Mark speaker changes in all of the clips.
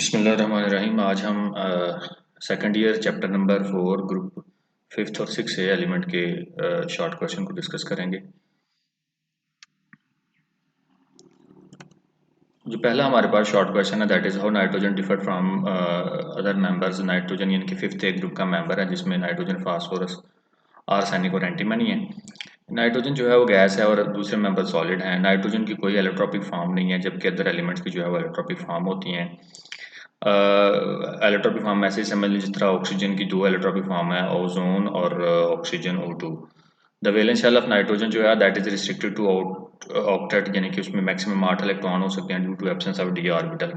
Speaker 1: बिस्मिल्लाहिर्रहमानिर्रहीम। आज हम second year chapter number 4 group 5th और 6th ए एलिमेंट के शॉर्ट क्वेश्चन को डिस्कस करेंगे। जो पहला हमारे पास शॉर्ट क्वेश्चन है that is how nitrogen differ from other members. Nitrogen यानी कि 5th ए ग्रुप का मेंबर है जिसमें नाइट्रोजन, फास्फोरस, आर्सेनिक और एंटीमनी है। नाइट्रोजन जो है वो गैस है और दूसरे मेंबर सॉलिड हैं। नाइट्रोजन की कोई एलोट्रॉपिक फॉर्म नहीं है जबकि अदर एलिमेंट्स की जो है वो एलोट्रॉपिक फॉर्म होती हैं। एलोट्रॉपिक फॉर्म ऐसे ही समझ लीजिए जिस तरह ऑक्सीजन की दो एलोट्रॉपिक फॉर्म है, ओजोन और oxygen O2। The valence shell of nitrogen जो है that is restricted to octet, यानी कि उसमें मैक्सिमम 8 इलेक्ट्रॉन हो सकते हैं due to absence of d orbital,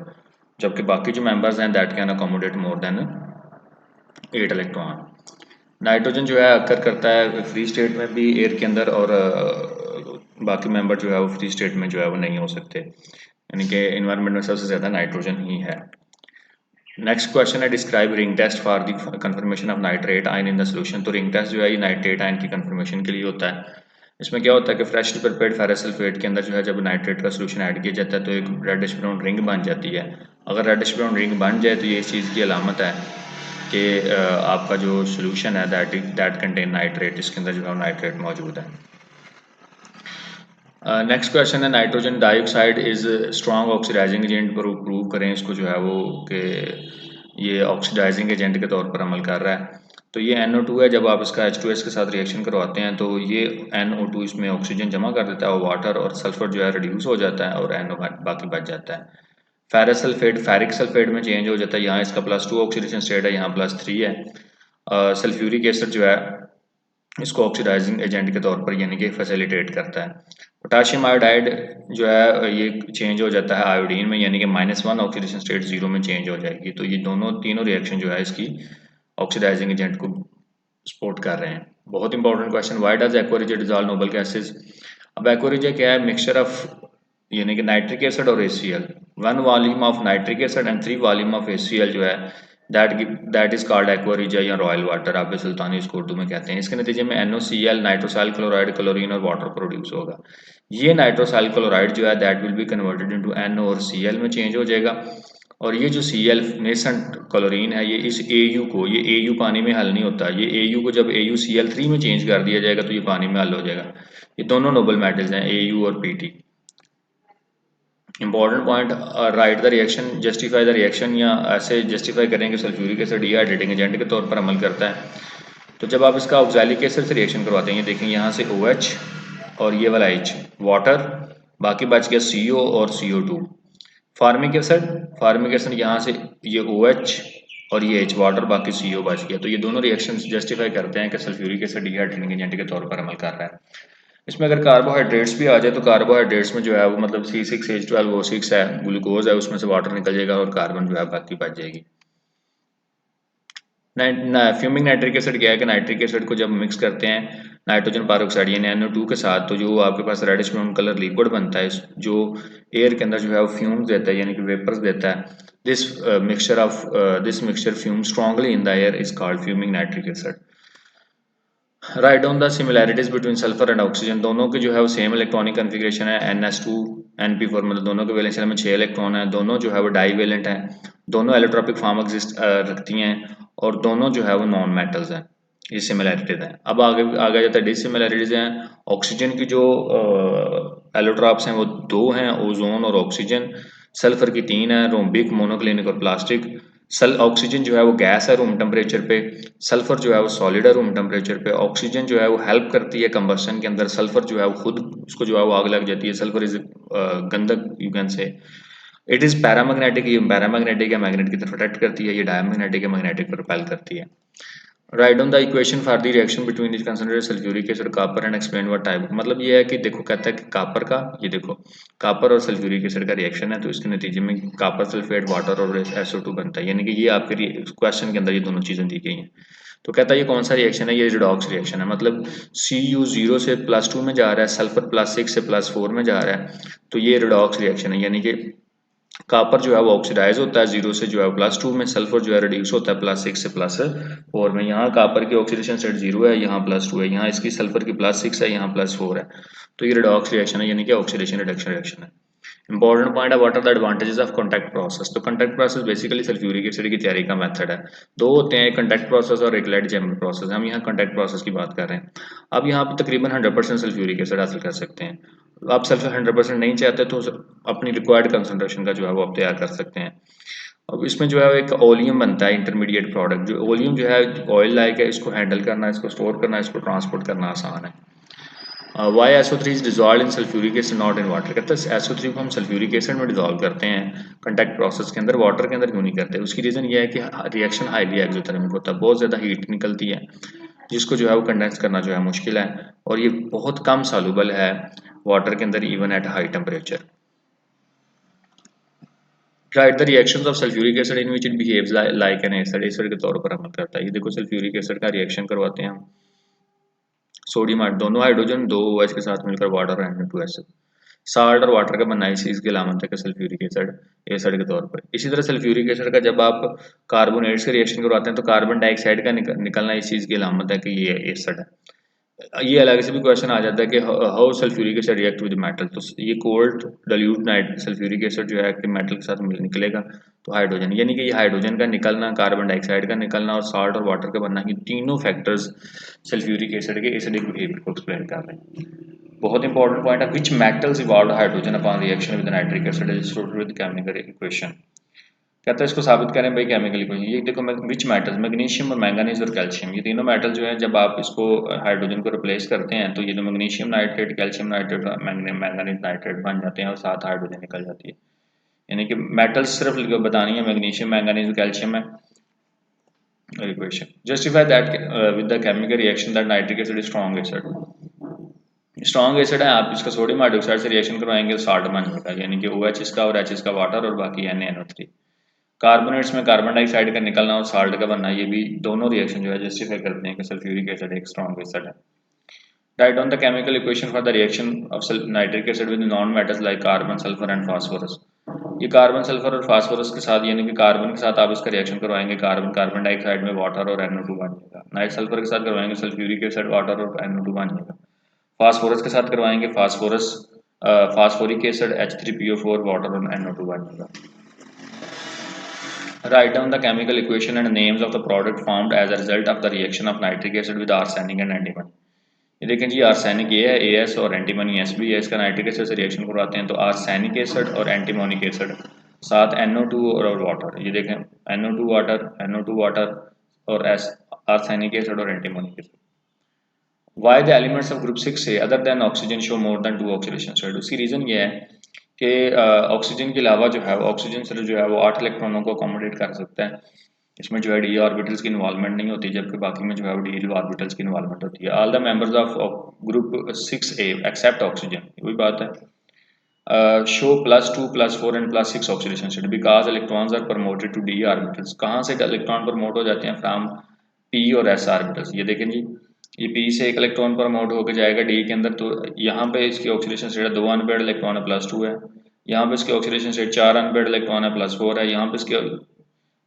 Speaker 1: जबकि बाकी जो मेंबर्स हैं that can accommodate more than 8 electron. Nitrogen जो है अक्कर करता है फ्री स्टेट में भी एयर के अंदर, और बाकी मेंबर जो है वो फ्री स्टेट में जो है वो नहीं हो सकते, यानी कि इन्वायरमेंट में सबसे ज़्यादा नाइट्रोजन ही है। नेक्स्ट क्वेश्चन है describe ring test for the confirmation of nitrate ion in the solution. तो रिंग टेस्ट जो है ये नाइट्रेट आयन की कंफर्मेशन के लिए होता है। इसमें क्या होता है कि फ्रेश प्रिपेयर्ड फेरस सल्फेट के अंदर जो है जब नाइट्रेट का सोल्यूशन ऐड किया जाता है तो एक रेडिश ब्राउन रिंग बन जाती है। अगर रेडिश ब्राउन रिंग बन जाए तो ये इस चीज़ की अलामत है कि आपका जो सोल्यूशन है दैट कंटेन नाइट्रेट, इसके अंदर जो है नाइट्रेट मौजूद है। नेक्स्ट क्वेश्चन है nitrogen dioxide is strong oxidising agent. Prove करें इसको जो है वो कि ये ऑक्सीडाइजिंग एजेंट के तौर पर अमल कर रहा है। तो ये NO2 है, जब आप इसका H2S के साथ रिएक्शन करवाते हैं तो ये NO2 इसमें ऑक्सीजन जमा कर देता है और वाटर और सल्फर जो है रिड्यूस हो जाता है और NO बाकी बच जाता है। फेरस सल्फेट फेरिक सल्फेट में चेंज हो जाता है, यहाँ इसका +2 ऑक्सीडेशन स्टेट है, यहाँ +3 है। सल्फ्यूरिक एसिड जो है इसको ऑक्सीडाइजिंग एजेंट के तौर पर यानी कि फैसिलिटेट करता है। पोटाशियम आयोडाइड जो है ये चेंज हो जाता है आयोडीन में, यानी कि -1 ऑक्सीडेशन स्टेट 0 में चेंज हो जाएगी। तो ये तीनों रिएक्शन जो है इसकी ऑक्सीडाइजिंग एजेंट को सपोर्ट कर रहे हैं। बहुत important question, why does aqua dissolve noble gases. अब एक्वा क्या है, मिक्सचर ऑफ यानी कि नाइट्रिक एसिड और HCl। 1 volume of nitric acid and 3 volume of HCl जो है दैट इज कॉल्ड एक्वा या रॉयल वाटर, आप सुल्तानी इसको उर्दू में कहते हैं। इसके नतीजे में NOCl नाइट्रोसाइल क्लोराइड, क्लोरीन और वाटर प्रोड्यूस होगा। ये नाइट्रोसाइल क्लोराइड जो है that will be converted into NO और Cl में चेंज हो जाएगा, और ये जो Cl नेसेंट क्लोरीन है ये इस AU को, ये AU पानी में हल नहीं होता, ये AU को जब AuCl3 में चेंज कर दिया जाएगा तो ये पानी में हल हो जाएगा। ये दोनों नोबल मेटल्स हैं AU और PT। Important point, right the reaction, justify the reaction, या ऐसे जस्टिफाई करेंगे सल्फ्यूरिक एसिड डिहाइड्रेटिंग एजेंट के तौर पर अमल करता है। तो जब आप इसका ऑक्सैलिक एसिड से रिएक्शन करवाते हैं, ये देखें यहाँ से OH और ये वाला H वाटर, बाकी बच गया CO और CO2। फार्मिक एसिड यहाँ से ये OH और ये H वाटर, बाकी CO बच गया। तो ये दोनों रिएक्शन जस्टिफाई करते हैं कि सल्फ्यूरिक एसिड डिहाइड्रेटिंग एजेंट के तौर पर अमल कर रहा है। इसमें अगर कार्बोहाइड्रेट्स भी आ जाए तो कार्बोहाइड्रेट्स में जो है वो मतलब C6H12O6 है, ग्लूकोज है, उसमें से वाटर निकल जाएगा और कार्बन जो है बाकी बच जाएगी। फ्यूमिंग नाइट्रिक एसिड क्या है कि नाइट्रिक एसिड को जब मिक्स करते हैं नाइट्रोजन पेरोक्साइड यानी NO2 के साथ, तो जो आपके पास रेडिश ब्राउन कलर लिक्विड बनता है जो एयर के अंदर जो है वो फ्यूम्स देता है यानी कि वेपर्स देता है। This mixture fume strongly in the air is called fuming nitric acid. Right down the similarities between sulphur and oxygen. दोनों के जो है वो सेम इलेक्ट्रॉनिक कन्फिग्रेशन है, NS2 NP4, मतलब दोनों के वैलेंस शेल में 6 इलेक्ट्रॉन है, दोनों जो है वो डाई वैलेंट है, दोनों एलोट्रॉपिक फॉर्म एग्जिस्ट रखती हैं और दोनों जो है वो नॉन मेटल्स हैं। ये सिमिलैरिटीज हैं। अब आगे जाता है डिसिमिलैरिटीज हैं। ऑक्सीजन की जो एलोट्रॉप्स हैं वो 2 हैं, ओजोन और ऑक्सीजन। सल्फर की 3 है, रोम्बिक, मोनोक्लिनिक और प्लास्टिक। ऑक्सीजन जो है वो गैस है रूम टेम्परेचर पे, सल्फर जो है वो सॉलिड है रूम टेम्परेचर पे। ऑक्सीजन जो है वो हेल्प करती है कंबशन के अंदर, सल्फर जो है वो खुद उसको जो है वो आग लग जाती है। सल्फर इज गंधक, you can say. It is paramagnetic, ये पैरामैग्नेटिक है, मैग्नेट की तरफ अट्रैक्ट करती है। ये डायमैग्नेटिक है, मैग्नेटिक पर रिपेल करती है। Right on the equation for the reaction between the concentrated sulphuric acid copper and explain what type. मतलब ये है कि देखो, कहता है कि कापर का, ये देखो कापर और सल्फ्यूरिक एसिड का रिएक्शन है, तो इसके नतीजे में कापर सल्फेट वाटर और SO2 बनता है, यानी कि ये आपके क्वेश्चन के अंदर ये दोनों चीजें दी गई हैं। तो कहता है ये कौन सा रिएक्शन है, ये रिडॉक्स रिएक्शन है। मतलब Cu 0 से +2 में जा रहा है, सल्फर +6 से +4 में जा रहा है, तो ये रिडॉक्स रिएक्शन है। यानी कि कापर जो है वो ऑक्सीडाइज होता है 0 से जो है +2 में, सल्फर जो है रिड्यूस होता है +6 से +4 में। यहाँ कापर की ऑक्सीडेशन स्टेट 0 है, यहाँ +2 है, यहाँ इसकी सल्फर की +6 है, यहाँ +4 है। तो ये रिडॉक्स रिएक्शन है, यानी कि ऑक्सीडेशन रिडक्शन रिएक्शन है। इंपॉर्टेंट पॉइंट है what are the advantages of contact process. तो contact process basically sulphuric acid की तैयारी का मेथड है। दो होते हैं, कॉन्टैक्ट प्रोसेस और एक लाइट चैम्बर प्रोसेस। हम यहाँ कॉन्टैक्ट प्रोसेस की बात कर रहे हैं। अब यहाँ पे तकरीबन 100% सल्फ्यूरिक एसिड हासिल कर सकते हैं। आप सल्फर 100% नहीं चाहते तो अपनी रिक्वायर्ड कंसनट्रेशन का जो है वो आप तैयार कर सकते हैं। अब इसमें जो है एक ओलियम बनता है, इंटरमीडिएट प्रोडक्ट। जो ओलियम जो है ऑयल लाइक है, इसको हैंडल करना, इसको स्टोर करना, इसको ट्रांसपोर्ट करना आसान है। Why SO3 is dissolve in sulphuric acid not in water. कहते हैं SO3 को हम सल्फ्यूरिक एसिड में डिजॉल्व करते हैं कंटैक्ट प्रोसेस के अंदर, वाटर के अंदर क्यों नहीं करते? उसकी रीज़न ये है कि रिएक्शन हाईली एक्सोथर्मिक होता है, बहुत ज़्यादा हीट निकलती है जिसको जो है वो कंडेंस करना जो है मुश्किल है, और ये बहुत कम सॉल्युबल है वाटर के अंदर even at high temperature. Right the reactions of sulphuric acid in which it behaves like an acid, acid के तौर पर अमल करता है। ये देखो सल्फ्यूरिक एसिड का रिएक्शन करवाते हैं हम, सोडियम दोनों हाइड्रोजन दो OH के साथ मिलकर वाटर और N2SO। साल्ट और वाटर का बनना इस चीज़ की अलामत है कि सल्फ्यूरिक एसिड एसिड के तौर पर। इसी तरह सल्फ्यूरिक एसिड का जब आप कार्बोनेट से रिएक्शन करवाते हैं तो कार्बन डाइऑक्साइड का निकलना इस चीज़ की अलामत है कि ये एसिड है। ये अलग से भी क्वेश्चन आ जाता है कि how sulphuric acid react with metal. तो ये cold dilute night sulphuric acid जो है कि मेटल के साथ निकलेगा तो हाइड्रोजन, यानी कि ये हाइड्रोजन का निकलना, कार्बन डाइऑक्साइड का निकलना और साल्ट और वाटर का बनना, ये तीनों फैक्टर्स सल्फ्यूरिक एसिड के एसिडिक बिहेवियर को एक्सप्लेन कर रहे हैं। बहुत इंपॉर्टेंट पॉइंट है, which metals evolve hydrogen upon reaction with nitric acid is stored with chemical equation. कहता है इसको साबित करें भाई केमिकल इक्वेशन। ये देखो विच मेटल्स, मैग्नीशियम और मैंगनीज और कैल्शियम, ये तीनों मेटल जो है जब आप इसको हाइड्रोजन को रिप्लेस करते हैं तो ये जो magnesium nitrate, calcium nitrate, manganese nitrate बन जाते हैं और साथ हाइड्रोजन निकल जाती है। यानी कि मेटल्स सिर्फ बतानी है मैग्नीशियम, मैंगनीज, कैल्शियम है equation. Justify that with the chemical reaction that nitric acid is strong acid. Strong acid है, आप इसका सोडियम हाइड्रोक्साइड से रिएक्शन करवाएंगे तो साल्ट बन जाएगा, यानी कि OH इसका और H इसका वाटर और बाकी NaNO3। कार्बोनेट्स में कार्बन डाइऑक्साइड का निकलना और साल्ट का बनना, ये भी दोनों रिएक्शन जो है जस्टिफाई करते हैं कि सल्फ्यूरिक एसिड एक स्ट्रॉन्ग एसिड है। Right on the chemical equation for the reaction of nitric acid with non metals like carbon, sulphur and phosphorus. ये कार्बन, सल्फर और फास्फोरस के साथ, यानी कि कार्बन के साथ आप इसका रिएक्शन करवाएंगे, कार्बन कार्बन डाइऑक्साइड में वाटर और NO2 बन जाएगा। नाइट सल्फर के साथ करवाएंगे सल्फ्यूरिक एसिड, वाटर और NO2 बन जाएगा। फास्फोरस के साथ करवाएंगे phosphorus, phosphoric acid H3PO4, water और NO2 बन जाएगा। Write down the chemical equation and names of the product formed as a result of the reaction of nitric acid with arsenic and antimony। ये देखें जी, arsenic ये है AS और antimony S भी है। इसका नाइट्रिक एसिड से रिएक्शन करवाते हैं तो आर्सेनिक एसिड और एंटीमोनिक एसिड, साथ NO2 और वाटर। ये देखें NO2 वाटर, NO2 वाटर और S आर्सेनिक एसिड और antimonic acid. Why the elements of group 6 से other than oxygen show more than 2 oxidation state. उसकी रीज़न ये है कि ऑक्सीजन के अलावा जो है ऑक्सीजन से जो है वो 8 इलेक्ट्रॉनों को अकोमोडेट कर सकता है। इसमें जो है डी ऑर्बिटल्स की इन्वॉल्वमेंट नहीं होती, जबकि बाकी में जो है वो डी ऑर्बिटल्स की इन्वॉल्वमेंट होती है। All the members of group 6A except oxygen, वही बात है, show +2 +4 and +6 oxidation state because electrons are promoted to d orbitals. कहाँ से इलेक्ट्रॉन प्रमोट हो जाते हैं? फ्रॉम P और S ऑर्बिटल्स। ये देखें जी, ये P से एक इलेक्ट्रॉन प्रमोट होकर जाएगा D के अंदर, तो यहाँ पे इसकी ऑक्सीडेशन स्टेट है 2 अनपेयर्ड इलेक्ट्रॉन है +2 है। यहाँ पे इसकी ऑक्सीडेशन स्टेट 4 अनपेयर्ड इलेक्ट्रॉन है +4 है। यहाँ पे इसके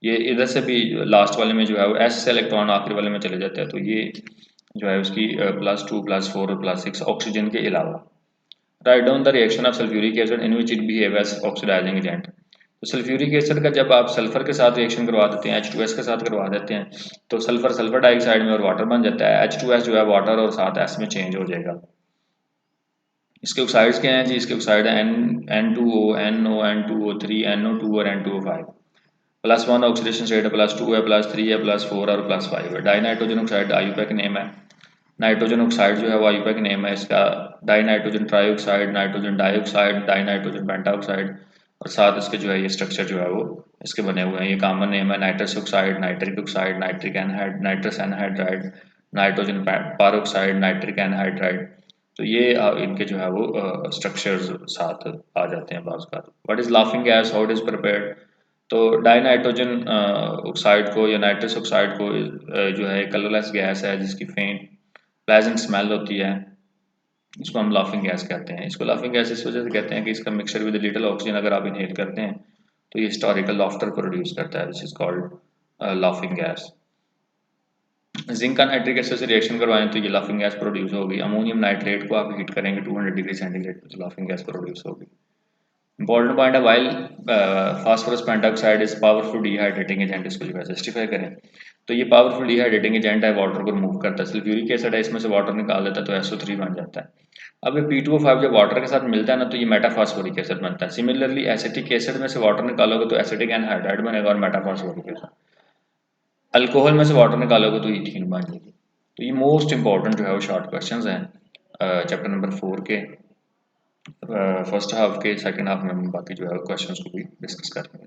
Speaker 1: ये इधर से भी लास्ट वाले में जो है वो S से इलेक्ट्रॉन आखिरी वाले में चले जाते हैं, तो ये जो है उसकी +2 +4 और +6 ऑक्सीजन के अलावा। Write down the reaction of sulphuric acid in which it behave as oxidising agent. तो सल्फ्यूरिक एसिड का जब आप सल्फर के साथ रिएक्शन करवा देते हैं, H2S के साथ करवा देते हैं, तो सल्फर सल्फर डाइऑक्साइड में और वाटर बन जाता है। H2S जो है वाटर और साथ S में चेंज हो जाएगा। इसके ऑक्साइड्स क्या हैं जी? इसके ऑक्साइड है N2O, NO, N2O3, NO2 और N2O5। +1 ऑक्सीडेशन स्टेट है, +2 है, +3 है, +4 और +5 है। Die nitrogen oxide IUPAC name है। नाइट्रोजन ऑक्साइड जो है वो IUPAC नेम है इसका। Die nitrogen trioxide, nitrogen dioxide, die nitrogen pentoxide, और साथ इसके जो है ये स्ट्रक्चर जो है वो इसके बने हुए हैं। ये कॉमन नेम है nitrous oxide, nitric oxide, nitric anhydride, nitrous anhydride, nitrogen peroxide, nitric anhydride. तो ये इनके जो है वो स्ट्रक्चर्स साथ आ जाते हैं बाज़ का। What is laughing gas, how it is prepared? तो डाई नाइट्रोजन ऑक्साइड को या नाइट्रस ऑक्साइड को जो है कलरलेस गैस है जिसकी फेंट प्लेजेंट स्मेल होती है, इसको हम लाफिंग गैस कहते हैं। इसको लाफिंग गैस इस वजह से कहते हैं कि इसका मिक्सचर विद लिटिल ऑक्सीजन अगर आप इनहेल करते हैं तो ये हिस्टोरिकल लाफ्टर प्रोड्यूस करता है, which is called laughing gas. Zinc का नाइट्रिक एसिड से रिएक्शन करवाएं तो ये लाफिंग गैस प्रोड्यूस होगी। अमोनियम नाइट्रेट को आप हीट करेंगे 200 डिग्री सेंटीग्रेड पर तो लाफिंग गैस प्रोड्यूस होगी। इंपॉर्टेंट पॉइंट है while phosphorus pentoxide is powerful dehydrating agent, इसको जो है जस्टिफाई करें। तो ये पावरफुल डिहाइड्रेटिंग एजेंट है, वाटर को रिमूव करता है। सल्फ्यूरिक एसिड है, इसमें से वाटर निकाल देता है तो SO3 बन जाता है। अब ये P2O5 जब वाटर के साथ मिलता है ना तो ये मेटाफॉस्फोरिक एसिड बनता है। सिमिलरली एसिटिक एसिड में से वाटर निकालोगे तो एसिटिक एनहाइड्राइड बनेगा और मेटाफॉस्फोरिक एसिड। अल्कोहल में से वाटर निकालोगे तो ईथीन बन जाएगी। तो ये मोस्ट इंपॉर्टेंट जो है वो शॉर्ट क्वेश्चंस हैं चैप्टर नंबर 4 के फर्स्ट हाफ के। सेकंड हाफ में हम बाकी जो है क्वेश्चंस को भी डिस्कस करेंगे।